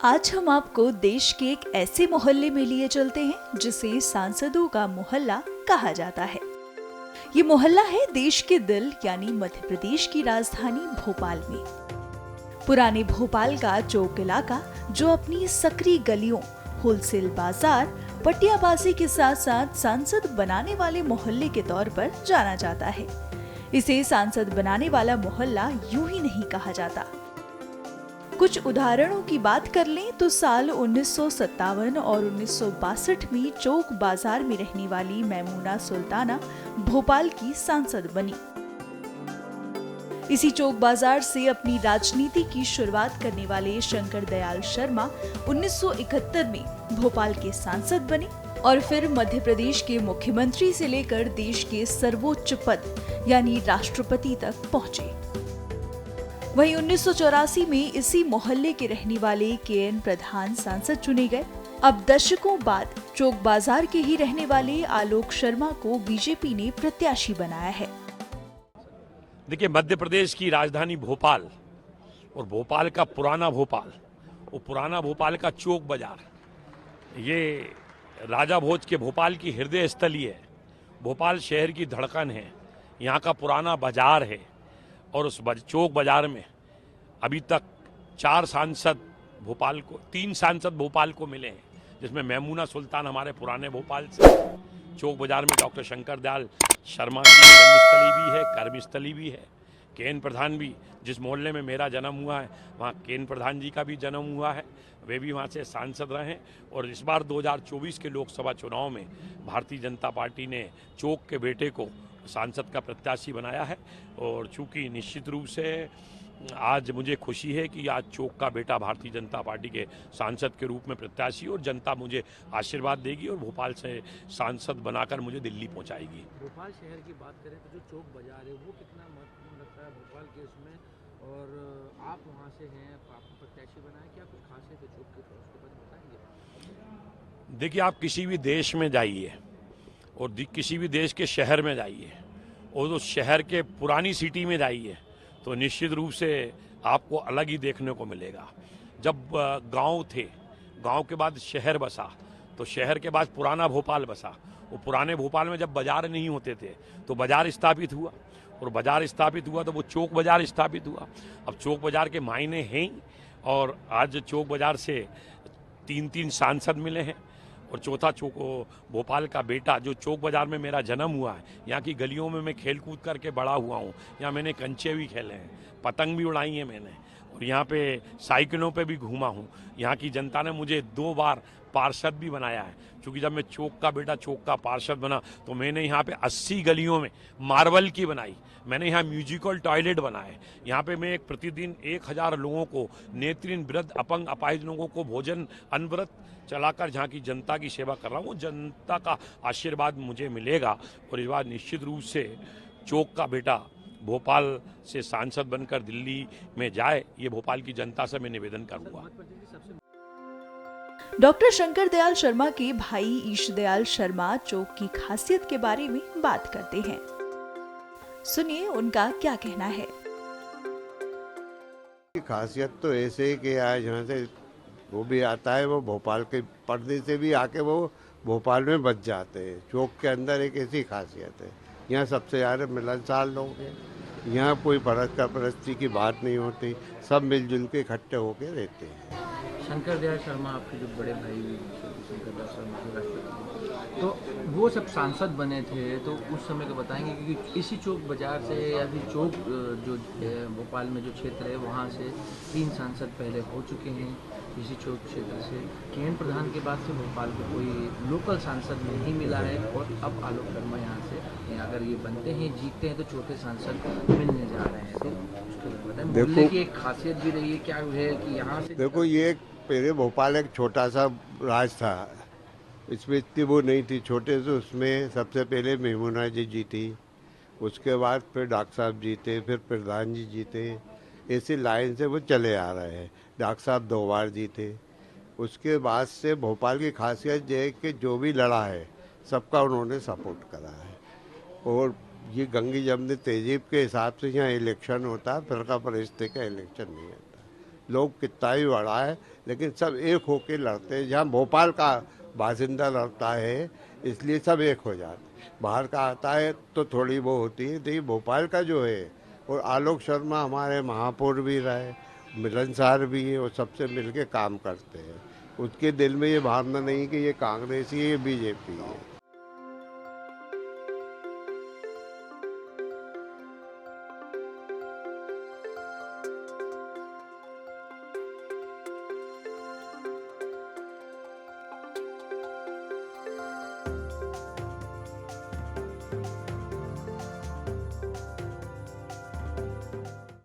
आज हम आपको देश के एक ऐसे मोहल्ले में लिए चलते हैं जिसे सांसदों का मोहल्ला कहा जाता है। ये मोहल्ला है देश के दिल यानी मध्य प्रदेश की राजधानी भोपाल में। पुराने भोपाल का चौक इलाका जो अपनी सकरी गलियों, होलसेल बाजार, पटियाबाजी के साथ साथ सांसद बनाने वाले मोहल्ले के तौर पर जाना जाता है। इसे सांसद बनाने वाला मोहल्ला यूं ही नहीं कहा जाता। कुछ उदाहरणों की बात कर लें तो साल 1957 और 1962 में चौक बाजार में रहने वाली मैमूना सुल्ताना भोपाल की सांसद बनी। इसी चौक बाजार से अपनी राजनीति की शुरुआत करने वाले शंकर दयाल शर्मा 1971 में भोपाल के सांसद बने और फिर मध्य प्रदेश के मुख्यमंत्री से लेकर देश के सर्वोच्च पद यानी राष्ट्रपति तक पहुंचे। वहीं 1984 में इसी मोहल्ले के रहने वाले के.एन. प्रधान सांसद चुने गए। अब दशकों बाद चौक बाजार के ही रहने वाले आलोक शर्मा को बीजेपी ने प्रत्याशी बनाया है। देखिए, मध्य प्रदेश की राजधानी भोपाल और भोपाल का पुराना भोपाल, वो पुराना भोपाल का चौक बाजार, ये राजा भोज के भोपाल की हृदय स्थली है। भोपाल शहर की धड़कन है, यहाँ का पुराना बाजार है और उस चौक बाजार में अभी तक 3 सांसद भोपाल को मिले हैं, जिसमें मैमूना सुल्तान हमारे पुराने भोपाल से, चौक बाजार में डॉक्टर शंकर दयाल शर्मा की जन्मस्थली भी है, कर्मस्थली भी है। के.एन. प्रधान भी, जिस मोहल्ले में मेरा जन्म हुआ है वहाँ के.एन. प्रधान जी का भी जन्म हुआ है, वे भी वहाँ से सांसद रहे हैं। और इस बार 2024 के लोकसभा चुनाव में भारतीय जनता पार्टी ने चौक के बेटे को सांसद का प्रत्याशी बनाया है। और चूंकि निश्चित रूप से आज मुझे खुशी है कि आज चौक का बेटा भारतीय जनता पार्टी के सांसद के रूप में प्रत्याशी, और जनता मुझे आशीर्वाद देगी और भोपाल से सांसद बनाकर मुझे दिल्ली पहुंचाएगी। भोपाल शहर की बात करें तो जो चौक बाजार है वो कितना महत्वपूर्ण लगता है भोपाल के इसमें, और आप वहाँ से हैं, आपको प्रत्याशी बनाए, क्या कुछ खासियत है चौक की, तो उसके बारे में बताएंगे? देखिए, आप किसी भी देश में जाइए और किसी भी देश के शहर में जाइए और उस शहर के पुरानी सिटी में जाइए तो निश्चित रूप से आपको अलग ही देखने को मिलेगा। जब गांव थे, गांव के बाद शहर बसा, तो शहर के बाद पुराना भोपाल बसा। वो पुराने भोपाल में जब बाजार नहीं होते थे तो बाजार स्थापित हुआ, और बाजार स्थापित हुआ तो वो चौक बाजार स्थापित हुआ। अब चौक बाजार के मायने हैं ही, और आज चौक बाजार से 3 सांसद मिले हैं। और चौथा चौक भोपाल का बेटा, जो चौक बाजार में मेरा जन्म हुआ है, यहाँ की गलियों में मैं खेल कूद करके बड़ा हुआ हूँ। यहाँ मैंने कंचे भी खेले हैं, पतंग भी उड़ाई है मैंने, और यहाँ पे साइकिलों पे भी घूमा हूँ। यहाँ की जनता ने मुझे 2 बार पार्षद भी बनाया है, क्योंकि जब मैं चौक का बेटा चौक का पार्षद बना तो मैंने यहाँ पे 80 गलियों में मार्बल की बनाई, मैंने यहाँ म्यूजिकल टॉयलेट बनाए। यहाँ पे मैं प्रतिदिन 1000 लोगों को, नेत्रहीन, वृद्ध, अपंग, अपाहिज लोगों को भोजन अनवरत चलाकर जहाँ की जनता की सेवा कर रहा हूँ। जनता का आशीर्वाद मुझे मिलेगा और इस बार निश्चित रूप से चौक का बेटा भोपाल से सांसद बनकर दिल्ली में जाए, ये भोपाल की जनता से मैं निवेदन करूँगा। डॉक्टर शंकर दयाल शर्मा के भाई ईश दयाल शर्मा चौक की खासियत के बारे में बात करते हैं। सुनिए उनका क्या कहना है। खासियत तो ऐसे है कि आज यहाँ से वो भी आता है, वो भोपाल के पर्दे से भी आके वो भोपाल में बच जाते हैं। चौक के अंदर एक ऐसी खासियत है, यहाँ सबसे ज़्यादा मिलनसार लोग हैं। यहाँ कोई परस्ती की बात नहीं होती, सब मिलजुल के इकट्ठे होके रहते हैं। शंकर दयाल शर्मा आपके जो बड़े भाई शंकर दयाल शर्मा के राष्ट्रपति, तो वो सब सांसद बने थे, तो उस समय का बताएंगे, क्योंकि इसी चौक बाजार से या फिर चौक जो भोपाल में जो क्षेत्र है वहाँ से 3 सांसद पहले हो चुके हैं इसी चौक क्षेत्र से। के.एन. प्रधान के बाद से भोपाल को कोई लोकल सांसद नहीं मिला है, और अब आलोक शर्मा यहाँ से अगर ये बनते हैं, जीतते हैं, तो चौथे सांसद मिलने जा रहे हैं। तो उसके बताएं, मोहल्ले की एक खासियत भी रही है क्या है कि यहाँ से देखो, ये पहले भोपाल एक छोटा सा राज था, इसमें इतनी वो नहीं थी, छोटे से उसमें सबसे पहले मैमूना जी जीती, उसके बाद फिर डॉक्टर साहब जीते, फिर प्रधान जी जीते, ऐसी लाइन से वो चले आ रहे हैं। डॉक्टर साहब 2 बार जीते। उसके बाद से भोपाल की खासियत ये है कि जो भी लड़ा है सबका उन्होंने सपोर्ट करा है, और ये गंगी जमनी तहजीब के हिसाब से यहाँ इलेक्शन होता है, फिरका परिस्थिति का इलेक्शन नहीं होता। लोग कितना ही बड़ा है, लेकिन सब एक होके लड़ते हैं। जहाँ भोपाल का बासिंदा लड़ता है इसलिए सब एक हो जाते। बाहर का आता है तो थोड़ी वो होती है, लेकिन भोपाल का जो है, और आलोक शर्मा हमारे महापौर भी रहे, मिलनसार भी है, और सबसे मिलके काम करते हैं। उसके दिल में ये भावना नहीं कि ये कांग्रेसी है, ये बीजेपी है।